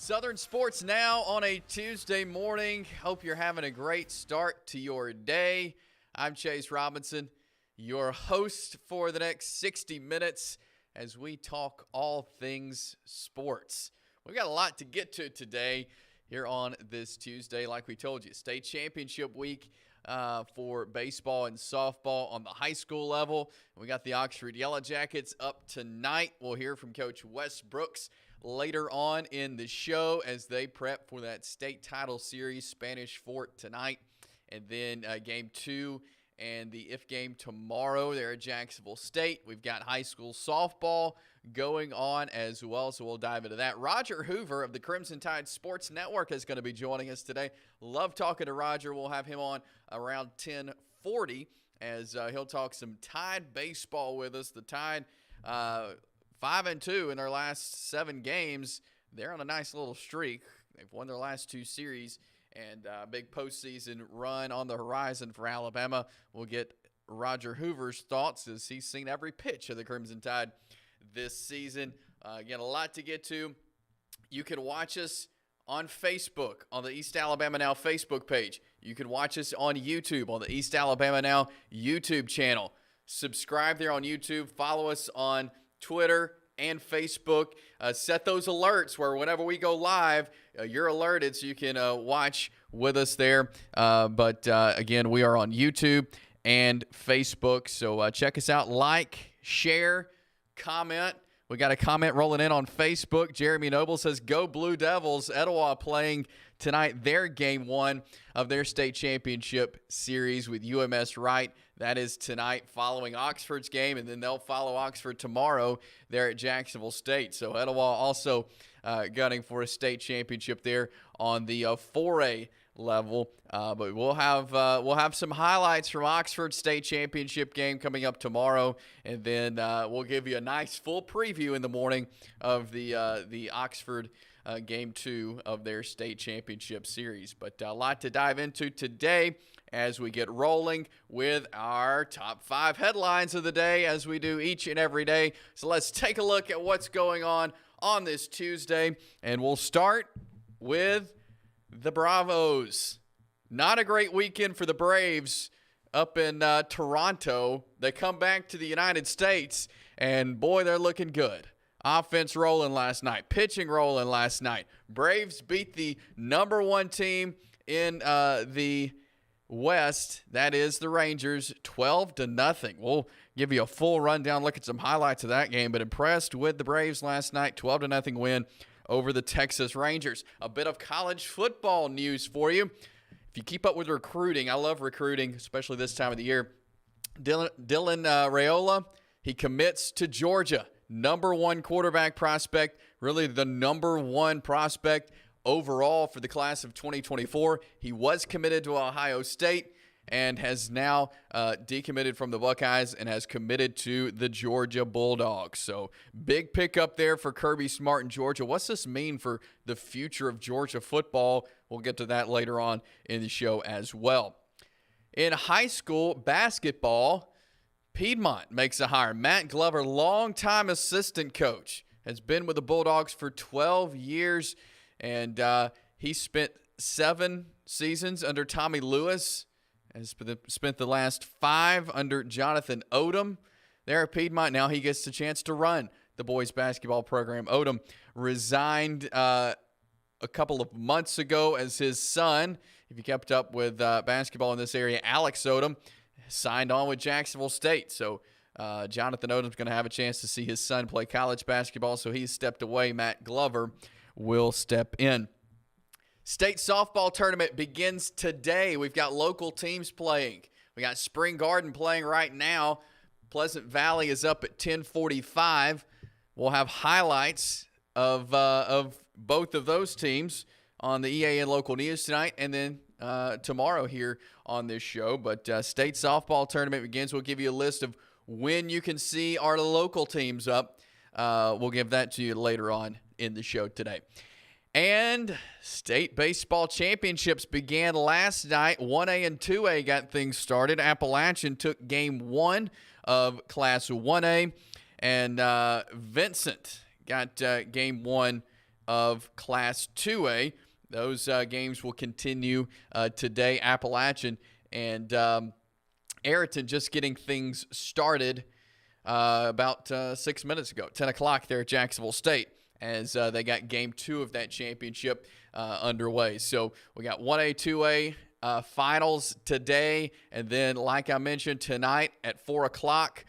Southern Sports Now on a Tuesday morning. Hope you're having a great start to your day. I'm Chase Robinson, your host for the next 60 minutes as we talk all things sports. We've got a lot to get to today here on this Tuesday. Like we told you, state championship week for baseball and softball on the high school level. We got the Oxford Yellow Jackets up tonight. We'll hear from Coach Wes Brooks later on in the show as they prep for that state title series, Spanish Fort tonight. And then game 2 and the IF game tomorrow there at Jacksonville State. We've got high school softball going on as well, so we'll dive into that. Roger Hoover of the Crimson Tide Sports Network is going to be joining us today. Love talking to Roger. We'll have him on around 10:40 as he'll talk some Tide baseball with us. The Tide 5-2 in their last 7 games. They're on a nice little streak. They've won their last 2 series, and a big postseason run on the horizon for Alabama. We'll get Roger Hoover's thoughts as he's seen every pitch of the Crimson Tide this season. Again, a lot to get to. You can watch us on Facebook, on the East Alabama Now Facebook page. You can watch us on YouTube, on the East Alabama Now YouTube channel. Subscribe there on YouTube. Follow us on Twitter and Facebook. Set those alerts where whenever we go live, you're alerted so you can watch with us there. But again, we are on YouTube and Facebook. So check us out. Like, share, comment. We got a comment rolling in on Facebook. Jeremy Noble says, "Go Blue Devils." Etowah playing tonight their game 1 of their state championship series with UMS Wright. That is tonight following Oxford's game, and then they'll follow Oxford tomorrow there at Jacksonville State. So Etowah also gunning for a state championship there on the 4A level. But we'll have some highlights from Oxford's state championship game coming up tomorrow, and then we'll give you a nice full preview in the morning of the Oxford game 2 of their state championship series. But a lot to dive into today as we get rolling with our top 5 headlines of the day, as we do each and every day. So let's take a look at what's going on this Tuesday, and we'll start with the Bravos. Not a great weekend for the Braves up in Toronto. They come back to the United States, and boy, they're looking good. Offense rolling last night, pitching rolling last night. Braves beat the number 1 team in the West, that is the Rangers, 12-0. We'll give you a full rundown, look at some highlights of that game, but impressed with the Braves last night, 12-0 win over the Texas Rangers. A bit of college football news for you. If you keep up with recruiting, I love recruiting, especially this time of the year. Dylan Raiola, he commits to Georgia. Number 1 quarterback prospect, really the number 1 prospect overall for the class of 2024. He was committed to Ohio State and has now decommitted from the Buckeyes and has committed to the Georgia Bulldogs. So big pickup there for Kirby Smart in Georgia. What's this mean for the future of Georgia football? We'll get to that later on in the show as well. In high school basketball, Piedmont makes a hire. Matt Glover, longtime assistant coach, has been with the Bulldogs for 12 years, and he spent 7 seasons under Tommy Lewis, has spent the last 5 under Jonathan Odom there at Piedmont. Now he gets the chance to run the boys basketball program. Odom resigned a couple of months ago as his son, if you kept up with basketball in this area, Alex Odom, signed on with Jacksonville State. So Jonathan Odom's going to have a chance to see his son play college basketball, so he's stepped away. Matt Glover will step in. State softball tournament begins today. We've got local teams playing. We got Spring Garden playing right now. Pleasant Valley is up at 10:45. We'll have highlights of both of those teams on the EAN local news tonight, and then tomorrow here on this show. But state softball tournament begins. We'll give you a list of when you can see our local teams up. We'll give that to you later on in the show today. And state baseball championships began last night. 1A and 2A got things started. Appalachian took game 1 of Class 1A, and Vincent got game 1 of Class 2A. Those games will continue today. Appalachian and Ayrton just getting things started about 6 minutes ago, 10 o'clock there at Jacksonville State, as they got Game 2 of that championship underway. So we got 1A, 2A finals today, and then, like I mentioned, tonight at 4 o'clock,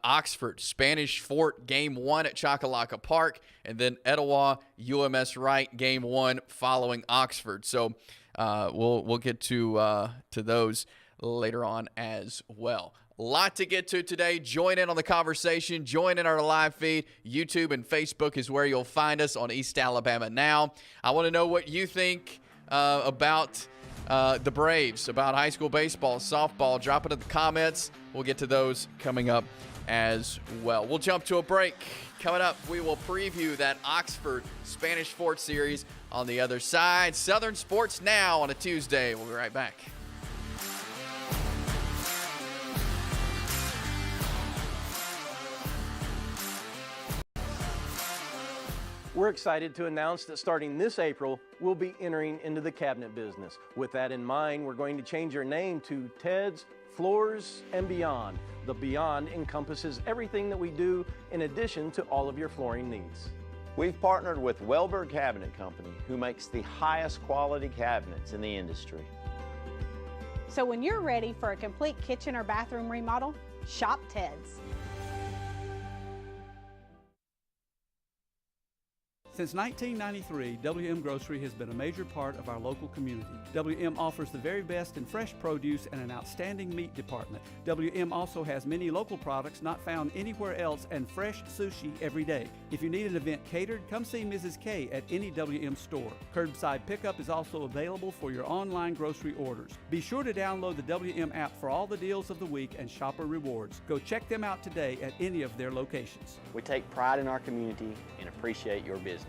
Oxford, Spanish Fort, Game 1 at Chocolaca Park, and then Etowah, UMS Wright, Game 1 following Oxford. So we'll get to those later on as well. A lot to get to today. Join in on the conversation. Join in our live feed. YouTube and Facebook is where you'll find us on East Alabama Now. I want to know what you think about the Braves, about high school baseball, softball. Drop it in the comments. We'll get to those coming up as well. We'll jump to a break. Coming up, we will preview that Oxford Spanish Fort series on the other side. Southern Sports Now on a Tuesday. We'll be right back. We're excited to announce that starting this April, we'll be entering into the cabinet business. With that in mind, we're going to change our name to Ted's Floors and Beyond. The Beyond encompasses everything that we do in addition to all of your flooring needs. We've partnered with Welber Cabinet Company, who makes the highest quality cabinets in the industry. So when you're ready for a complete kitchen or bathroom remodel, shop Ted's. Since 1993, WM Grocery has been a major part of our local community. WM offers the very best in fresh produce and an outstanding meat department. WM also has many local products not found anywhere else and fresh sushi every day. If you need an event catered, come see Mrs. K at any WM store. Curbside pickup is also available for your online grocery orders. Be sure to download the WM app for all the deals of the week and shopper rewards. Go check them out today at any of their locations. We take pride in our community and appreciate your business.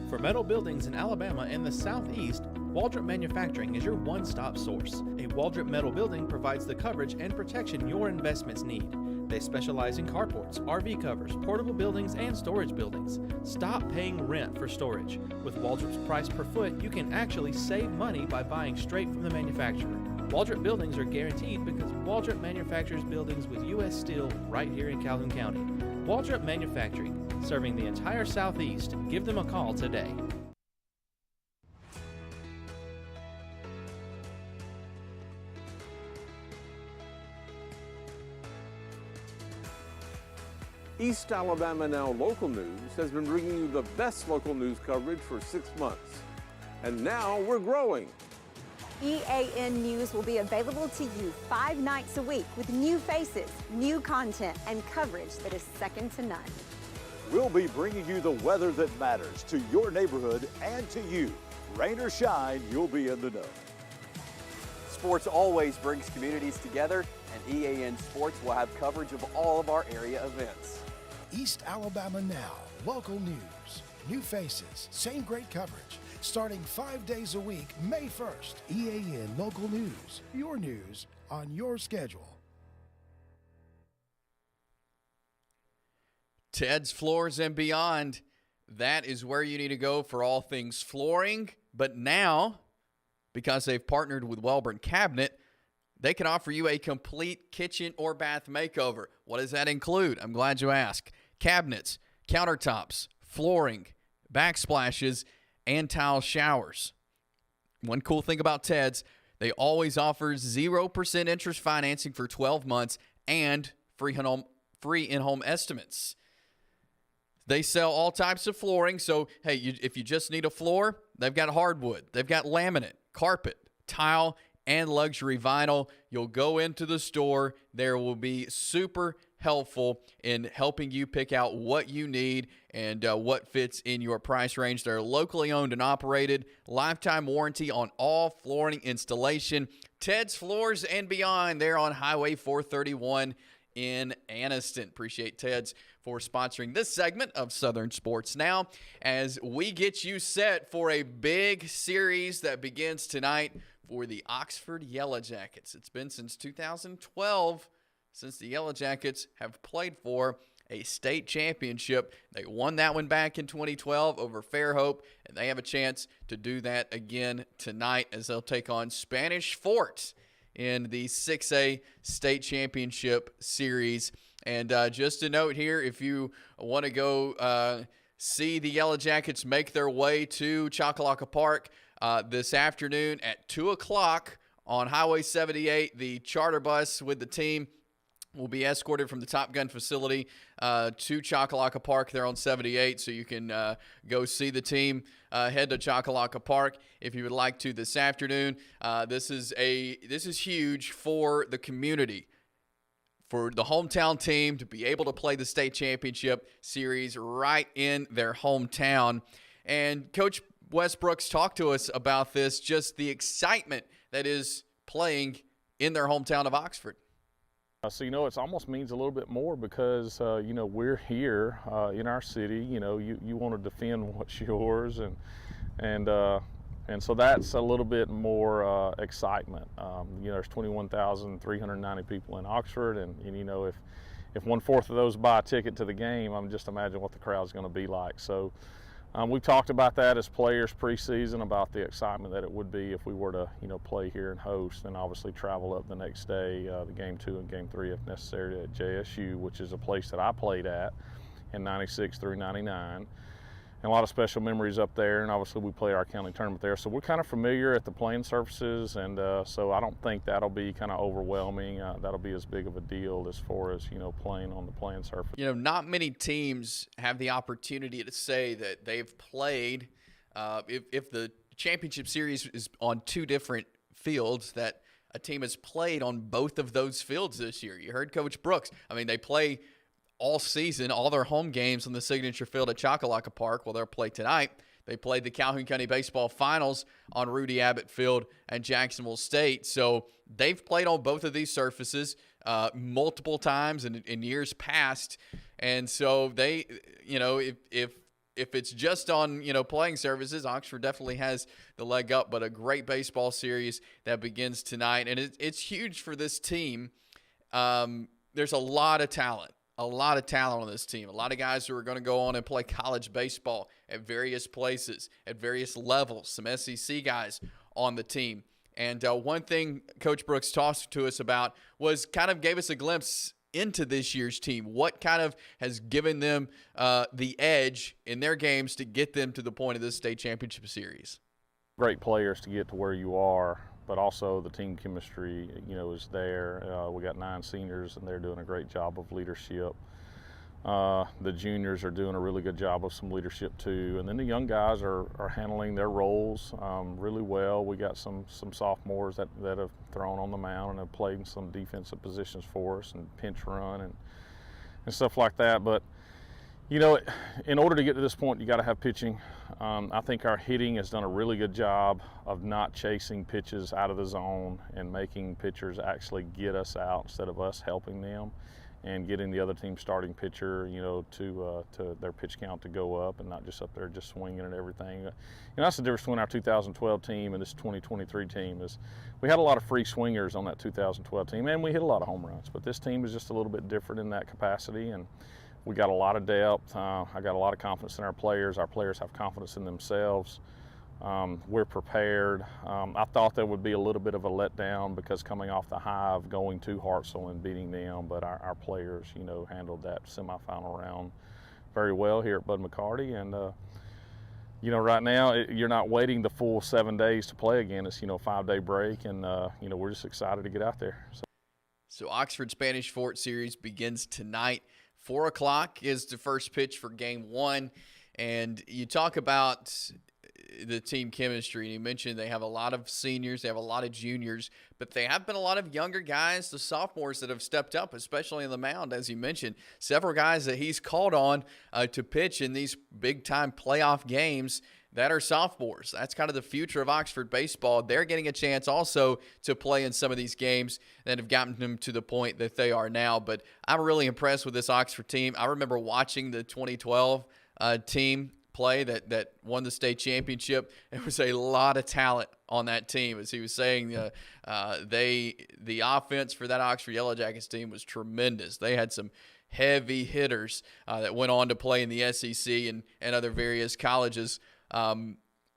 For metal buildings in Alabama and the Southeast, Waldrop Manufacturing is your one-stop source. A Waldrop metal building provides the coverage and protection your investments need. They specialize in carports, RV covers, portable buildings, and storage buildings. Stop paying rent for storage. With Waldrop's price per foot, you can actually save money by buying straight from the manufacturer. Waldrop buildings are guaranteed because Waldrop manufactures buildings with U.S. Steel right here in Calhoun County. Waldrop Manufacturing, serving the entire Southeast. Give them a call today. East Alabama Now Local News has been bringing you the best local news coverage for 6 months. And now we're growing. EAN News will be available to you 5 nights a week with new faces, new content, and coverage that is second to none. We'll be bringing you the weather that matters to your neighborhood and to you. Rain or shine, you'll be in the know. Sports always brings communities together, and EAN Sports will have coverage of all of our area events. East Alabama Now, local news, new faces, same great coverage. Starting 5 days a week, May 1st. EAN Local News, your news on your schedule. Ted's Floors and Beyond. That is where you need to go for all things flooring. But now, because they've partnered with Welborn Cabinet, they can offer you a complete kitchen or bath makeover. What does that include? I'm glad you asked. Cabinets, countertops, flooring, backsplashes, and tile showers. One cool thing about Ted's, they always offer 0% interest financing for 12 months and free in-home estimates. They sell all types of flooring, so hey, if you just need a floor, they've got hardwood, they've got laminate, carpet, tile, and luxury vinyl. You'll go into the store. There will be super helpful in helping you pick out what you need and what fits in your price range. They're locally owned and operated. Lifetime warranty on all flooring installation. Ted's Floors and Beyond. They're on Highway 431 in Anniston. Appreciate Ted's for sponsoring this segment of Southern Sports Now as we get you set for a big series that begins tonight for the Oxford Yellow Jackets. It's been since 2012 since the Yellow Jackets have played for a state championship. They won that one back in 2012 over Fairhope, and they have a chance to do that again tonight as they'll take on Spanish Fort in the 6A state championship series. And just a note here, if you want to go see the Yellow Jackets make their way to Choccolocco Park this afternoon at 2 o'clock on Highway 78, the charter bus with the team will be escorted from the Top Gun facility to Choccolocco Park there on 78, so you can go see the team head to Choccolocco Park if you would like to this afternoon. This is huge for the community, for the hometown team to be able to play the state championship series right in their hometown. And Coach Wes Brooks talked to us about this, just the excitement that is playing in their hometown of Oxford. So, it almost means a little bit more because, we're here in our city. You want to defend what's yours, and so that's a little bit more excitement. There's 21,390 people in Oxford, and if 1/4 of those buy a ticket to the game, I'm just imagine what the crowd's going to be like. So we've talked about that as players preseason, about the excitement that it would be if we were to, play here and host, and obviously travel up the next day, the game 2 and game 3 if necessary at JSU, which is a place that I played at in 96 through 99. And a lot of special memories up there, and obviously we played our county tournament there. So we're kind of familiar at the playing surfaces, and so I don't think that'll be kind of overwhelming. That'll be as big of a deal as far as, playing on the playing surface. Not many teams have the opportunity to say that they've played, if the championship series is on 2 different fields, that a team has played on both of those fields this year. You heard Coach Brooks. They play all season, all their home games on the signature field at Choccolocco Park. Well, they'll play tonight. They played the Calhoun County Baseball Finals on Rudy Abbott Field at Jacksonville State. So they've played on both of these surfaces multiple times in years past. And so they, if it's just on, playing surfaces, Oxford definitely has the leg up. But a great baseball series that begins tonight. And it's huge for this team. There's a lot of talent. On this team. A lot of guys who are going to go on and play college baseball at various places, at various levels. Some SEC guys on the team. And one thing Coach Brooks talked to us about was kind of gave us a glimpse into this year's team. What kind of has given them the edge in their games to get them to the point of this state championship series? Great players to get to where you are, but also the team chemistry, is there. We got 9 seniors, and they're doing a great job of leadership. The juniors are doing a really good job of some leadership too, and then the young guys are handling their roles really well. We got some sophomores that have thrown on the mound and have played in some defensive positions for us and pinch run and stuff like that. But in order to get to this point, you got to have pitching. I think our hitting has done a really good job of not chasing pitches out of the zone and making pitchers actually get us out instead of us helping them, and getting the other team starting pitcher, to their pitch count to go up and not just up there just swinging and everything. That's the difference between our 2012 team and this 2023 team is we had a lot of free swingers on that 2012 team, and we hit a lot of home runs. But this team is just a little bit different in that capacity, and we got a lot of depth. I got a lot of confidence in our players. Our players have confidence in themselves. We're prepared. I thought there would be a little bit of a letdown because coming off the high of going to Hartselle and beating them, but our players, handled that semifinal round very well here at Bud McCarty. And, right now you're not waiting the full 7 days to play again. It's, a 5-day break, and, we're just excited to get out there. So Oxford Spanish Fort series begins tonight. 4 o'clock is the first pitch for game 1. And you talk about the team chemistry, and you mentioned they have a lot of seniors, they have a lot of juniors, but they have been a lot of younger guys, the sophomores that have stepped up, especially in the mound, as you mentioned. Several guys that he's called on to pitch in these big-time playoff games that are sophomores. That's kind of the future of Oxford baseball. They're getting a chance also to play in some of these games that have gotten them to the point that they are now. But I'm really impressed with this Oxford team. I remember watching the 2012 team play that won the state championship. There was a lot of talent on that team. As he was saying, the offense for that Oxford Yellow Jackets team was tremendous. They had some heavy hitters that went on to play in the SEC and other various colleges.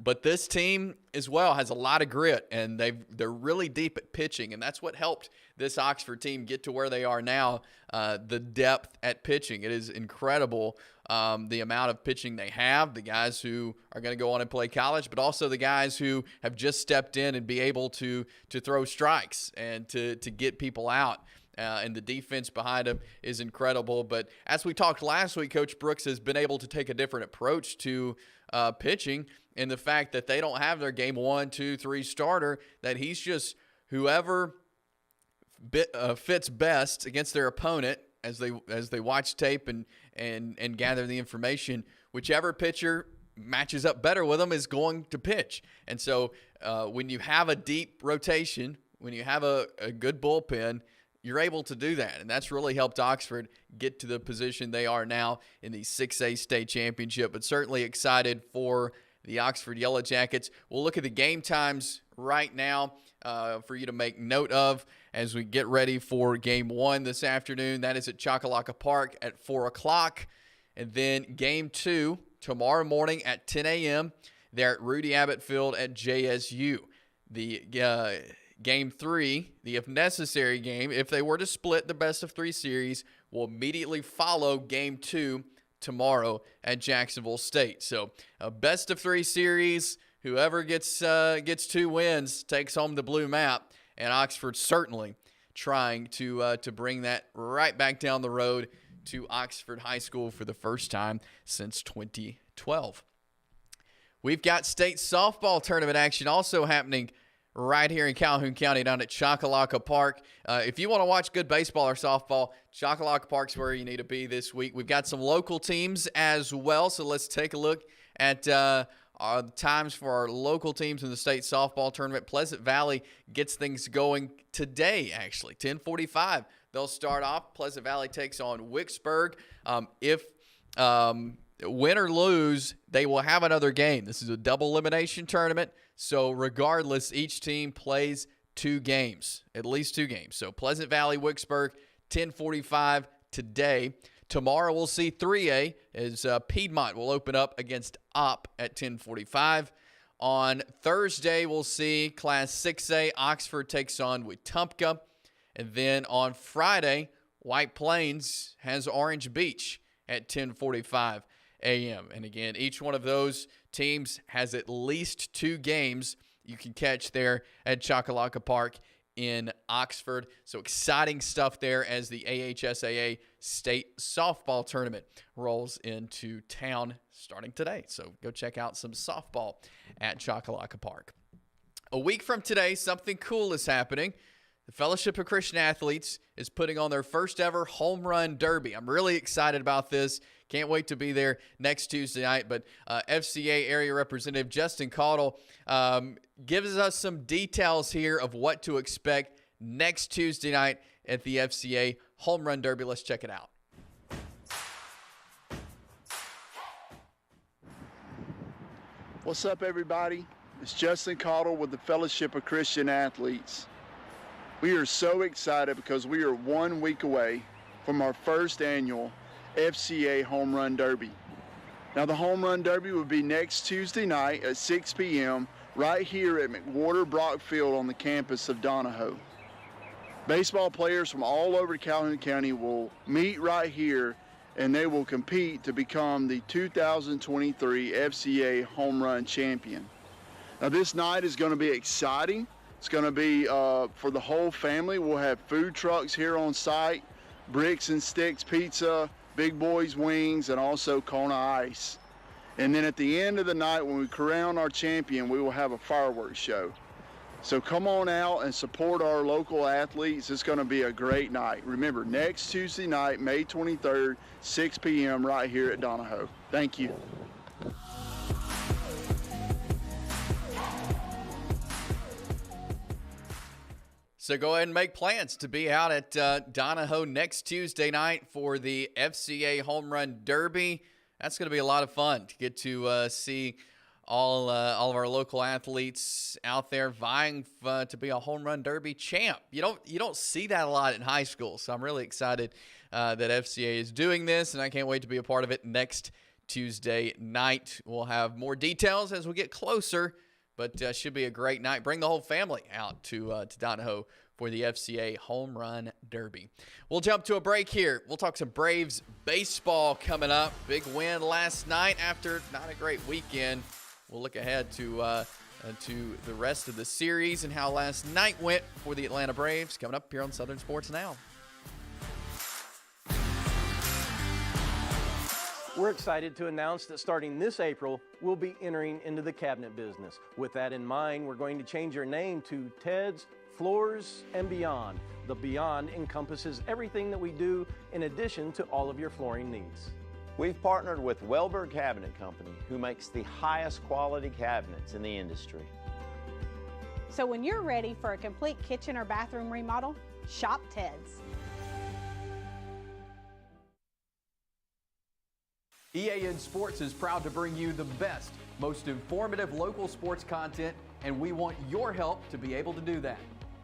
But this team as well has a lot of grit, and they're really deep at pitching, and that's what helped this Oxford team get to where they are now, the depth at pitching. It is incredible the amount of pitching they have, the guys who are going to go on and play college, but also the guys who have just stepped in and be able to throw strikes and to get people out. And the defense behind him is incredible. But as we talked last week, Coach Brooks has been able to take a different approach to pitching, in the fact that they don't have their game 1, 2, 3 starter, that he's just whoever fits best against their opponent as they watch tape and gather the information. Whichever pitcher matches up better with them is going to pitch. And so when you have a deep rotation, when you have a good bullpen, you're able to do that. And that's really helped Oxford get to the position they are now in the 6A state championship. But certainly excited for the Oxford Yellow Jackets. We'll look at the game times right now for you to make note of as we get ready for game 1 this afternoon. That is at Choccolocco Park at 4 o'clock. And then game 2 tomorrow morning at 10 a.m. there at Rudy Abbott Field at JSU. The game 3, the if necessary game, if they were to split the best of 3 series, will immediately follow game 2 tomorrow at Jacksonville State. So a best of 3 series, whoever gets 2 wins takes home the blue map, and Oxford certainly trying to bring that right back down the road to Oxford High School for the first time since 2012. We've got state softball tournament action also happening right here in Calhoun County down at Choccolocco Park. If you want to watch good baseball or softball, Choccolocco Park's where you need to be this week. We've got some local teams as well, so let's take a look at our times for our local teams in the state softball tournament. Pleasant Valley gets things going today, actually, 10:45. They'll start off. Pleasant Valley takes on Wicksburg. If win or lose, they will have another game. This is a double elimination tournament. So regardless, each team plays 2 games, at least 2 games. So Pleasant Valley, Wicksburg, 10:45 today. Tomorrow we'll see 3A as Piedmont will open up against Opp at 10:45. On Thursday, we'll see Class 6A. Oxford takes on Wetumpka. And then on Friday, White Plains has Orange Beach at 10:45 a.m. And again, each one of those teams has at least 2 games you can catch there at Choccolocco Park in Oxford. So exciting stuff there as the AHSAA State Softball Tournament rolls into town starting today. So go check out some softball at Choccolocco Park. A week from today, something cool is happening. The Fellowship of Christian Athletes is putting on their first ever home run derby. I'm really excited about this. Can't wait to be there next Tuesday night. But FCA Area Representative Justin Caudle gives us some details here of what to expect next Tuesday night at the FCA Home Run Derby. Let's check it out. What's up, everybody? It's Justin Caudle with the Fellowship of Christian Athletes. We are so excited because we are 1 week away from our first annual FCA Home Run Derby. Now, the Home Run Derby will be next Tuesday night at 6 p.m. right here at McWhorter Brock Field on the campus of Donahoe. Baseball players from all over Calhoun County will meet right here, and they will compete to become the 2023 FCA Home Run Champion. Now, this night is going to be exciting. It's going to be for the whole family. We'll have food trucks here on site, Bricks and Sticks Pizza, Big Boys Wings, and also Kona Ice. And then at the end of the night, when we crown our champion, we will have a fireworks show. So come on out and support our local athletes. It's going to be a great night. Remember, next Tuesday night, May 23rd, 6 p.m. right here at Donahoe. Thank you. So go ahead and make plans to be out at Donahoe next Tuesday night for the FCA Home Run Derby. That's going to be a lot of fun to get to see all of our local athletes out there vying to be a home run derby champ. You don't see that a lot in high school, so I'm really excited that FCA is doing this, and I can't wait to be a part of it next Tuesday night. We'll have more details as we get closer, but should be a great night. Bring the whole family out to Donahoe for the FCA Home Run Derby. We'll jump to a break here. We'll talk some Braves baseball coming up. Big win last night after not a great weekend. We'll look ahead to the rest of the series and how last night went for the Atlanta Braves. Coming up here on Southern Sports Now. We're excited to announce that starting this April, we'll be entering into the cabinet business. With that in mind, we're going to change our name to Ted's Floors and Beyond. The Beyond encompasses everything that we do in addition to all of your flooring needs. We've partnered with Welber Cabinet Company, who makes the highest quality cabinets in the industry. So when you're ready for a complete kitchen or bathroom remodel, shop Ted's. EAN Sports is proud to bring you the best, most informative local sports content, and we want your help to be able to do that.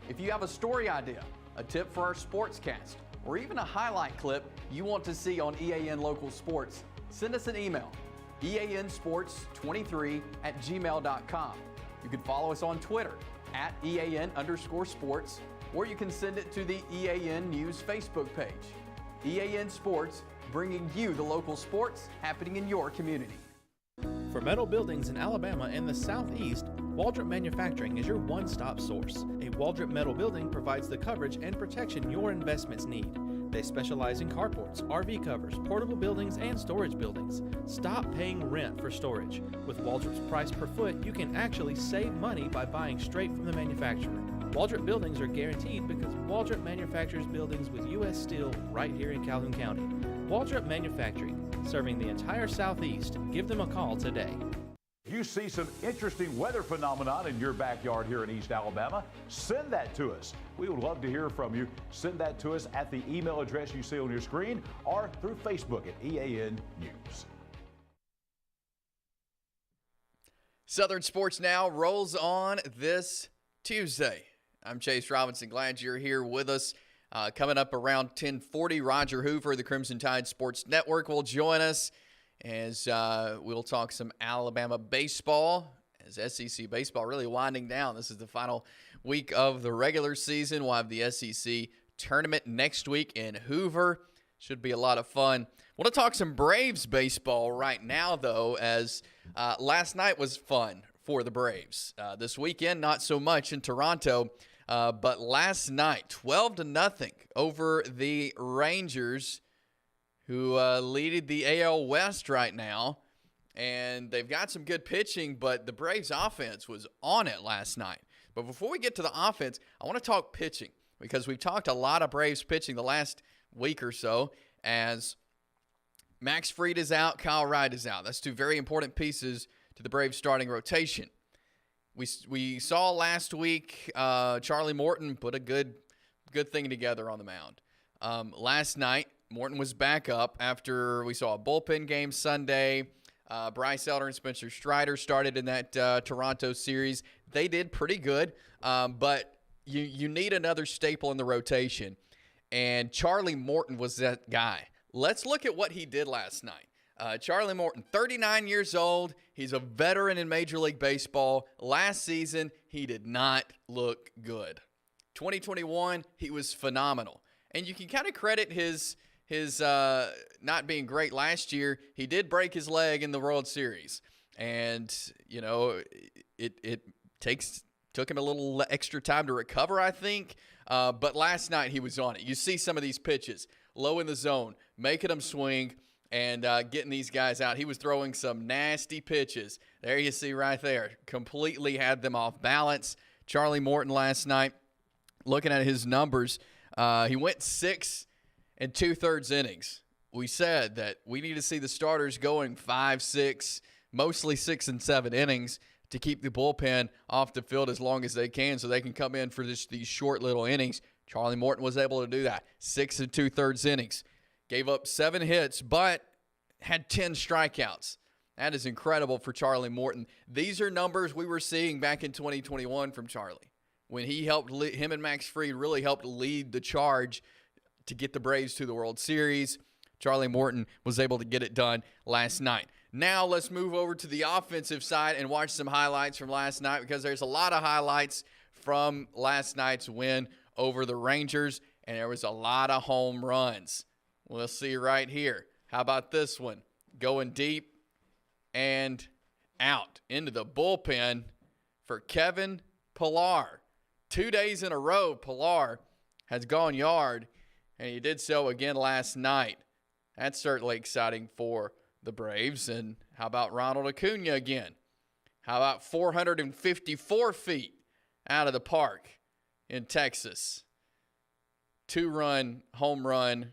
If you have a story idea, a tip for our sportscast, or even a highlight clip you want to see on EAN Local Sports, send us an email, eansports23@gmail.com. You can follow us on Twitter @EAN_sports, or you can send it to the EAN News Facebook page. EAN Sports, bringing you the local sports happening in your community. For metal buildings in Alabama and the Southeast, Waldrop Manufacturing is your one-stop source. A Waldrop metal building provides the coverage and protection your investments need. They specialize in carports, RV covers, portable buildings, and storage buildings. Stop paying rent for storage. With Waldrop's price per foot, you can actually save money by buying straight from the manufacturer. Waldrop buildings are guaranteed because Waldrop manufactures buildings with U.S. steel right here in Calhoun County. Waldrop Manufacturing, serving the entire Southeast. Give them a call today. If you see some interesting weather phenomenon in your backyard here in East Alabama, send that to us. We would love to hear from you. Send that to us at the email address you see on your screen or through Facebook at EAN News. Southern Sports Now rolls on this Tuesday. I'm Chase Robinson. Glad you're here with us. Coming up around 10:40, Roger Hoover, the Crimson Tide Sports Network, will join us as we'll talk some Alabama baseball, as SEC baseball really winding down. This is the final week of the regular season. We'll have the SEC tournament next week in Hoover. Should be a lot of fun. Want to talk some Braves baseball right now, though, as last night was fun for the Braves. This weekend, not so much in Toronto. But last night, 12-0 over the Rangers, who lead the AL West right now. And they've got some good pitching, but the Braves offense was on it last night. But before we get to the offense, I want to talk pitching, because we've talked a lot of Braves pitching the last week or so, as Max Fried is out, Kyle Wright is out. That's two very important pieces to the Braves starting rotation. We saw last week Charlie Morton put a good thing together on the mound. Last night, Morton was back up after we saw a bullpen game Sunday. Bryce Elder and Spencer Strider started in that Toronto series. They did pretty good, but you need another staple in the rotation, and Charlie Morton was that guy. Let's look at what he did last night. Charlie Morton, 39 years old. He's a veteran in Major League Baseball. Last season, he did not look good. 2021, he was phenomenal. And you can kind of credit his not being great last year. He did break his leg in the World Series. And, you know, it took him a little extra time to recover, I think. But last night, he was on it. You see some of these pitches, low in the zone, making them swing, and getting these guys out. He was throwing some nasty pitches. There you see right there. Completely had them off balance. Charlie Morton last night, looking at his numbers, he went 6 2/3 innings. We said that we need to see the starters going 5, 6, mostly 6 and 7 innings to keep the bullpen off the field as long as they can so they can come in for these short little innings. Charlie Morton was able to do that. 6 2/3 innings. Gave up 7 hits, but had 10 strikeouts. That is incredible for Charlie Morton. These are numbers we were seeing back in 2021 from Charlie, when he helped him and Max Fried really helped lead the charge to get the Braves to the World Series. Charlie Morton was able to get it done last night. Now let's move over to the offensive side and watch some highlights from last night, because there's a lot of highlights from last night's win over the Rangers, and there was a lot of home runs. We'll see right here. How about this one? Going deep and out into the bullpen for Kevin Pillar. 2 days in a row, Pillar has gone yard, and he did so again last night. That's certainly exciting for the Braves. And how about Ronald Acuna again? How about 454 feet out of the park in Texas? 2-run home run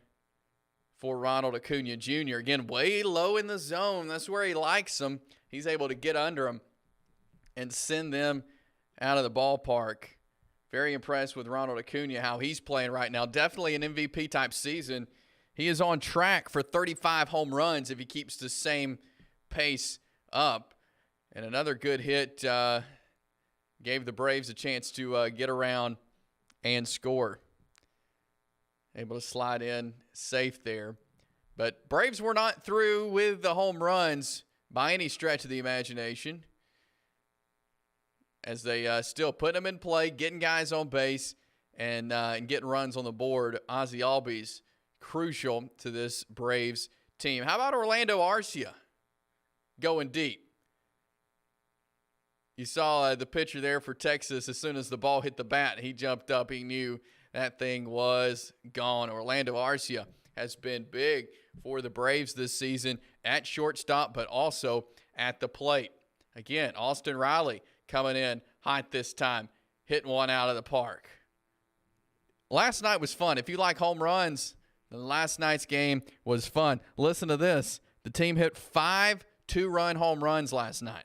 for Ronald Acuna Jr. Again, way low in the zone. That's where he likes them. He's able to get under them and send them out of the ballpark. Very impressed with Ronald Acuna, how he's playing right now. Definitely an MVP-type season. He is on track for 35 home runs if he keeps the same pace up. And another good hit gave the Braves a chance to get around and score. Able to slide in safe there. But Braves were not through with the home runs by any stretch of the imagination, as they still put them in play, getting guys on base, and getting runs on the board. Ozzie Albies crucial to this Braves team. How about Orlando Arcia going deep? You saw the pitcher there for Texas. As soon as the ball hit the bat, he jumped up. He knew that thing was gone. Orlando Arcia has been big for the Braves this season at shortstop, but also at the plate. Again, Austin Riley coming in hot this time, hitting one out of the park. Last night was fun. If you like home runs, then last night's game was fun. Listen to this. The team hit 5 2-run home runs last night.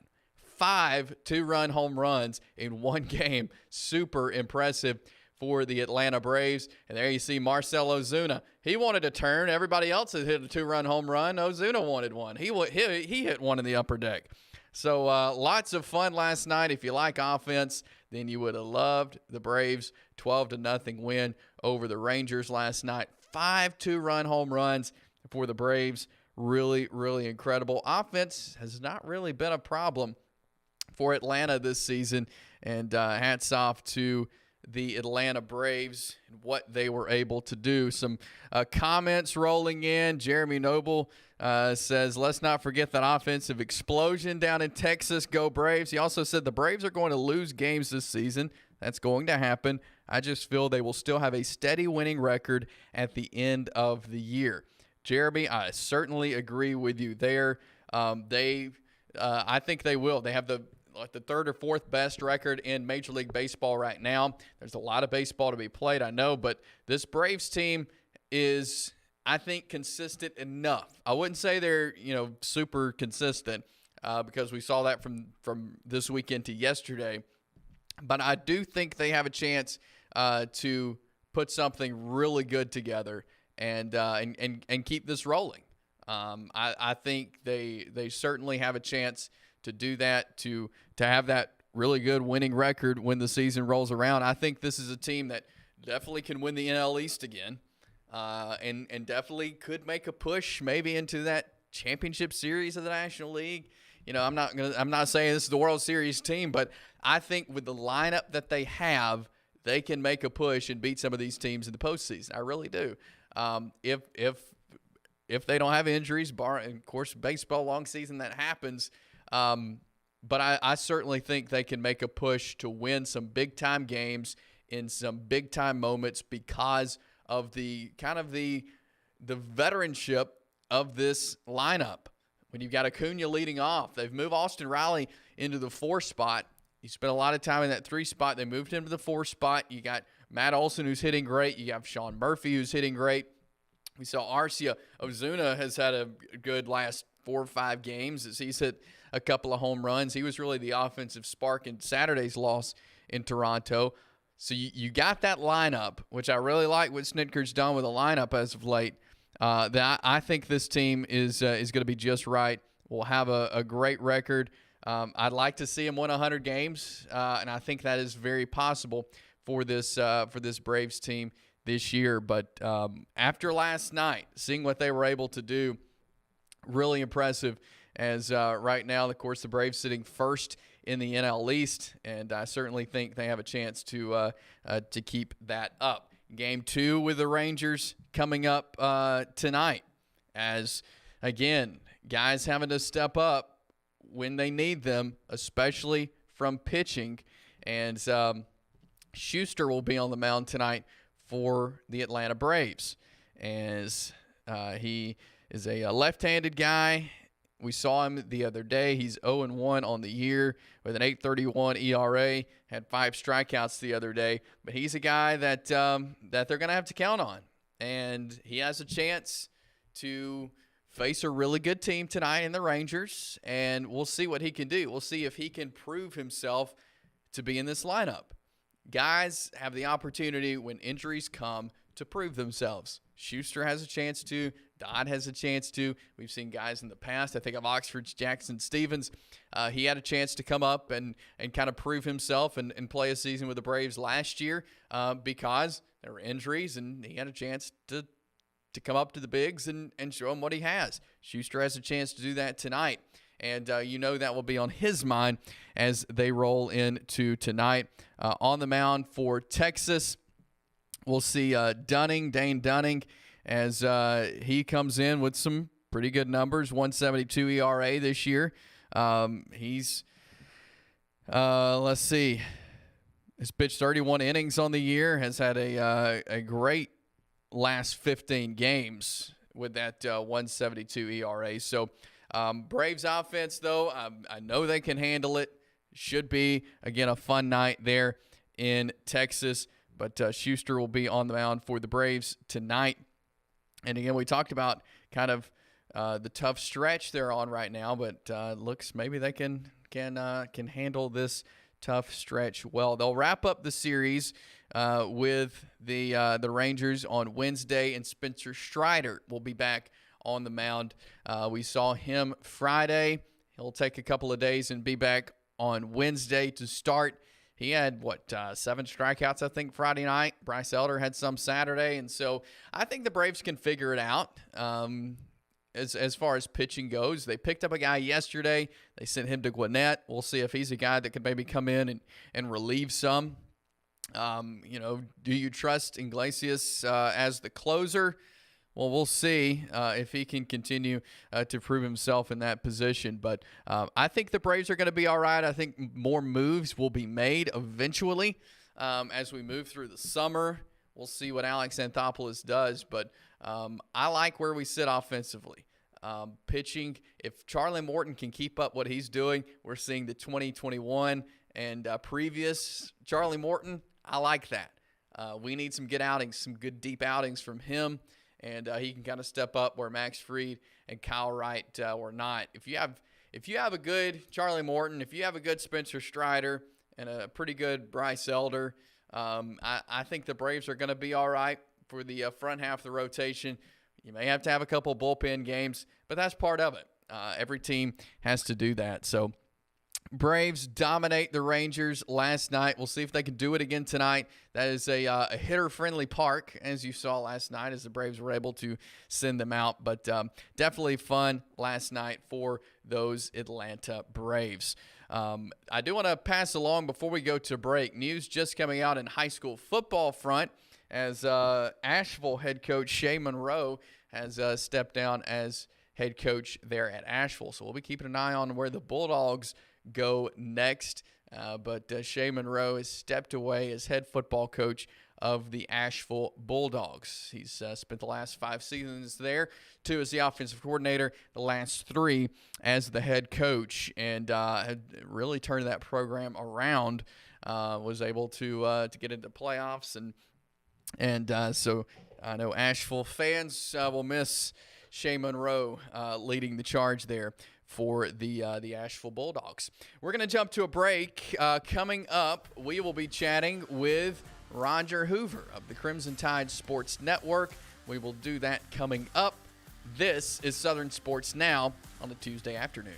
5 2-run home runs in one game. Super impressive for the Atlanta Braves. And there you see Marcell Ozuna. He wanted a turn. Everybody else had hit a 2-run home run. Ozuna wanted one. He hit one in the upper deck. So lots of fun last night. If you like offense, then you would have loved the Braves' 12-0 win over the Rangers last night. 5 2-run home runs for the Braves. Really, really incredible. Offense has not really been a problem for Atlanta this season. And hats off to the Atlanta Braves and what they were able to do. Some comments rolling in. Jeremy Noble says, let's not forget that offensive explosion down in Texas. Go Braves. He also said the Braves are going to lose games this season. That's going to happen. I just feel they will still have a steady winning record at the end of the year. Jeremy, I certainly agree with you there. I think they will. They have the third or fourth best record in Major League Baseball right now. There's a lot of baseball to be played, I know, but this Braves team is, I think, consistent enough. I wouldn't say they're, super consistent because we saw that from this weekend to yesterday, but I do think they have a chance to put something really good together and keep this rolling. I think they certainly have a chance to do that, to have that really good winning record when the season rolls around. I think this is a team that definitely can win the NL East again, and definitely could make a push maybe into that championship series of the National League. I'm not saying this is the World Series team, but I think with the lineup that they have, they can make a push and beat some of these teams in the postseason. I really do. If they don't have injuries, of course, baseball long season, that happens. But I certainly think they can make a push to win some big-time games in some big-time moments because of the veteranship of this lineup. When you've got Acuna leading off, they've moved Austin Riley into the 4 spot. He spent a lot of time in that 3 spot. They moved him to the 4 spot. You got Matt Olson, who's hitting great. You have Sean Murphy, who's hitting great. We saw Arcia. Ozuna has had a good last 4 or 5 games as he's hit a couple of home runs. He was really the offensive spark in Saturday's loss in Toronto. So you got that lineup, which I really like what Snitker's done with the lineup as of late. I think this team is going to be just right. We'll have a great record. I'd like to see them win 100 games, and I think that is very possible for this Braves team this year. But after last night, seeing what they were able to do, really impressive. As right now, of course, the Braves sitting first in the NL East, and I certainly think they have a chance to keep that up. Game 2 with the Rangers coming up tonight. As again, guys having to step up when they need them, especially from pitching. And Schuster will be on the mound tonight for the Atlanta Braves, as he is a left-handed guy. We saw him the other day. He's 0-1 on the year with an 8.31 ERA. Had 5 strikeouts the other day. But he's a guy that they're going to have to count on. And he has a chance to face a really good team tonight in the Rangers. And we'll see what he can do. We'll see if he can prove himself to be in this lineup. Guys have the opportunity when injuries come to prove themselves. Schuster has a chance to. Dodd has a chance to. We've seen guys in the past. I think of Oxford's Jackson Stevens. He had a chance to come up and kind of prove himself and play a season with the Braves last year because there were injuries, and he had a chance to come up to the bigs and show them what he has. Schuster has a chance to do that tonight. And that will be on his mind as they roll into tonight. On the mound for Texas, we'll see Dane Dunning, as he comes in with some pretty good numbers, 1.72 ERA this year. He's pitched 31 innings on the year, has had a great last 15 games with that 1.72 ERA. So Braves offense, though, I know they can handle it. Should be, again, a fun night there in Texas. But Schuster will be on the mound for the Braves tonight. And again, we talked about kind of the tough stretch they're on right now, but looks maybe they can handle this tough stretch well. They'll wrap up the series with the Rangers on Wednesday, and Spencer Strider will be back on the mound. We saw him Friday. He'll take a couple of days and be back on Wednesday to start. He had, 7 strikeouts, I think, Friday night. Bryce Elder had some Saturday. And so I think the Braves can figure it out as far as pitching goes. They picked up a guy yesterday. They sent him to Gwinnett. We'll see if he's a guy that could maybe come in and relieve some. Do you trust Iglesias as the closer? Well, we'll see if he can continue to prove himself in that position. But I think the Braves are going to be all right. I think more moves will be made eventually as we move through the summer. We'll see what Alex Anthopoulos does. But I like where we sit offensively. Pitching, if Charlie Morton can keep up what he's doing, we're seeing the 2021 and previous Charlie Morton. I like that. We need some good outings, some good deep outings from him. And he can kind of step up where Max Fried and Kyle Wright were not. If you have a good Charlie Morton, if you have a good Spencer Strider and a pretty good Bryce Elder, I think the Braves are going to be all right for the front half of the rotation. You may have to have a couple bullpen games, but that's part of it. Every team has to do that. So Braves dominate the Rangers last night. We'll see if they can do it again tonight. That is a hitter-friendly park, as you saw last night, as the Braves were able to send them out. But definitely fun last night for those Atlanta Braves. I do want to pass along before we go to break. News just coming out in high school football front, as Asheville head coach Shay Monroe has stepped down as head coach there at Asheville. So we'll be keeping an eye on where the Bulldogs go next. But Shay Monroe has stepped away as head football coach of the Asheville Bulldogs. He's spent the last 5 seasons there, 2 as the offensive coordinator, the last 3 as the head coach, and had really turned that program around. Was able to get into playoffs, and so I know Asheville fans will miss Shay Monroe leading the charge there for the Asheville Bulldogs. We're going to jump to a break. Coming up, we will be chatting with Roger Hoover of the Crimson Tide Sports Network. We will do that coming up. This is Southern Sports Now on a Tuesday afternoon.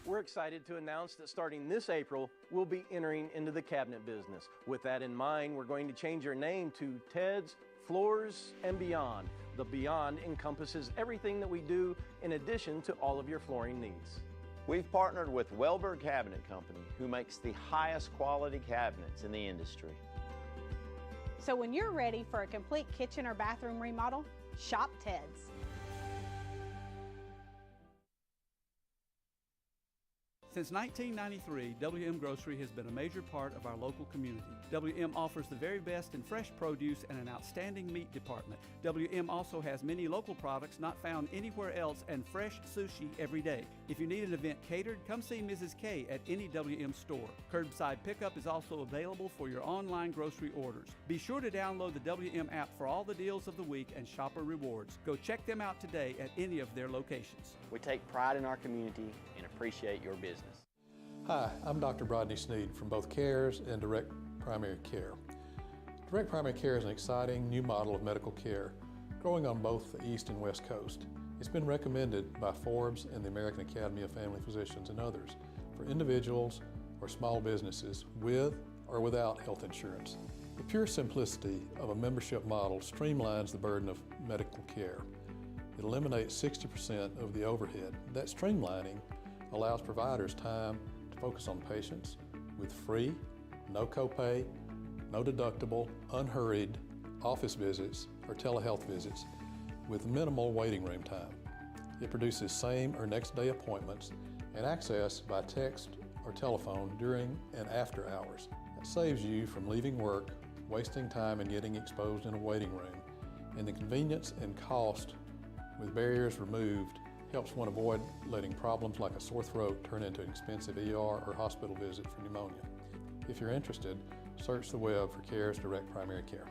We're excited to announce that starting this April, we'll be entering into the cabinet business. With that in mind, we're going to change our name to Ted's Floors and Beyond. The Beyond encompasses everything that we do in addition to all of your flooring needs. We've partnered with Welber Cabinet Company, who makes the highest quality cabinets in the industry. So when you're ready for a complete kitchen or bathroom remodel, shop Ted's. Since 1993, WM Grocery has been a major part of our local community. WM offers the very best in fresh produce and an outstanding meat department. WM also has many local products not found anywhere else and fresh sushi every day. If you need an event catered, come see Mrs. K at any WM store. Curbside pickup is also available for your online grocery orders. Be sure to download the WM app for all the deals of the week and shopper rewards. Go check them out today at any of their locations. We take pride in our community and appreciate your business. Hi, I'm Dr. Brodney Sneed from both CARES and Direct Primary Care. Direct Primary Care is an exciting new model of medical care growing on both the East and West Coast. It's been recommended by Forbes and the American Academy of Family Physicians and others for individuals or small businesses with or without health insurance. The pure simplicity of a membership model streamlines the burden of medical care. It eliminates 60% of the overhead. That streamlining allows providers time to focus on patients with free, no copay, no deductible, unhurried office visits or telehealth visits with minimal waiting room time. It produces same or next day appointments and access by text or telephone during and after hours. It saves you from leaving work, wasting time and getting exposed in a waiting room, and the convenience and cost with barriers removed helps one avoid letting problems like a sore throat turn into an expensive ER or hospital visit for pneumonia. If you're interested, search the web for CARES Direct Primary Care.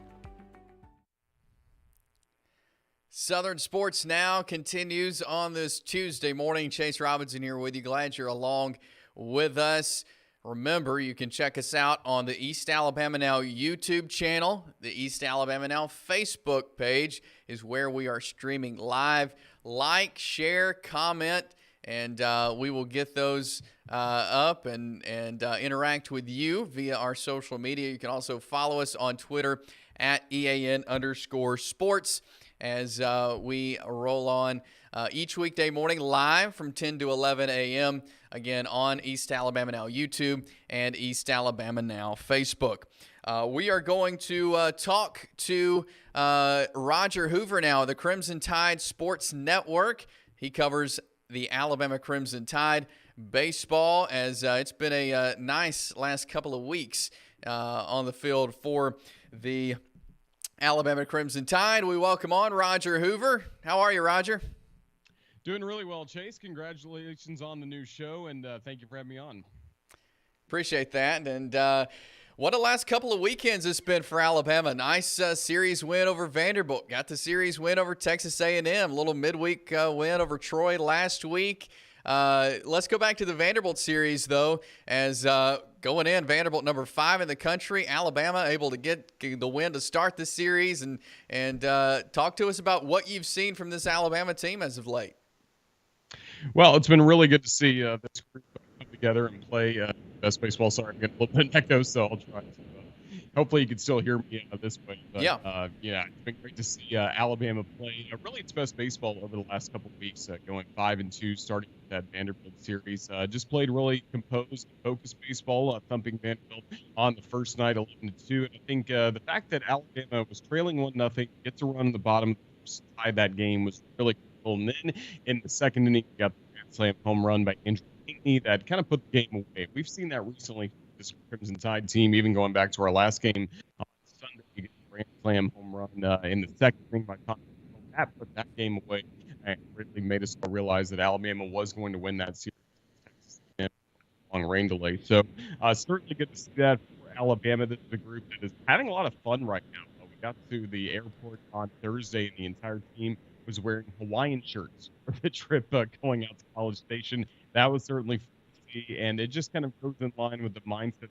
Southern Sports Now continues on this Tuesday morning. Chase Robinson here with you. Glad you're along with us. Remember, you can check us out on the East Alabama Now YouTube channel. The East Alabama Now Facebook page is where we are streaming live. Like, share, comment, and we will get those up and interact with you via our social media. You can also follow us on Twitter at EAN_sports as we roll on each weekday morning live from 10 to 11 a.m. Again on East Alabama Now YouTube and East Alabama Now Facebook. We are going to talk to Roger Hoover now, the Crimson Tide Sports Network. He covers the Alabama Crimson Tide baseball as it's been a nice last couple of weeks on the field for the Alabama Crimson Tide. We welcome on Roger Hoover. How are you, Roger? Doing really well, Chase. Congratulations on the new show, and thank you for having me on. Appreciate that. And what a last couple of weekends it's been for Alabama. Nice series win over Vanderbilt. Got the series win over Texas A&M. Little midweek win over Troy last week. Let's go back to the Vanderbilt series, though, as going in, Vanderbilt number 5 in the country. Alabama able to get the win to start the series. And talk to us about what you've seen from this Alabama team as of late. Well, it's been really good to see this group come together and play best baseball. Sorry, I'm getting a little bit of an echo, so I'll try to. Hopefully, you can still hear me this way. But, yeah, it's been great to see Alabama play really its best baseball over the last couple of weeks, going 5-2, starting with that Vanderbilt series. Just played really composed, focused baseball, thumping Vanderbilt on the first night, 11-2. And I think the fact that Alabama was trailing 1-0, get to run the bottom, tie that game was really cool. And then in the second inning, we got the grand slam home run by Andrew Pinckney that kind of put the game away. We've seen that recently from this Crimson Tide team, even going back to our last game on Sunday. We get the grand slam home run in the second inning by Conner. That put that game away and really made us realize that Alabama was going to win that series. Long rain delay. So certainly good to see that for Alabama. This is a group that is having a lot of fun right now. We got to the airport on Thursday, and the entire team was wearing Hawaiian shirts for the trip going out to College Station. That was certainly fun to see, and it just kind of goes in line with the mindset